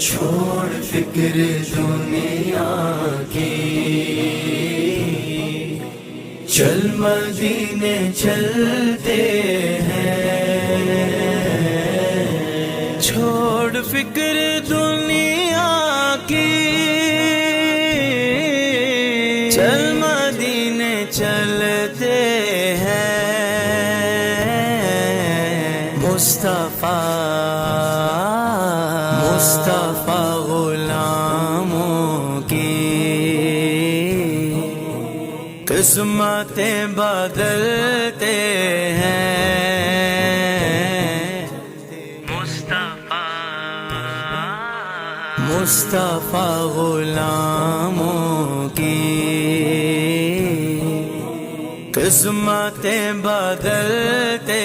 چھوڑ فکر دنیا کی، چل مدینے چلتے ہیں، چھوڑ فکر دنیا کی، چل مدینے چلتے ہیں، مصطفیٰ غلاموں کی قسمتیں بدلتے ہیں، مصطفیٰ غلاموں کی قسمتیں بدلتے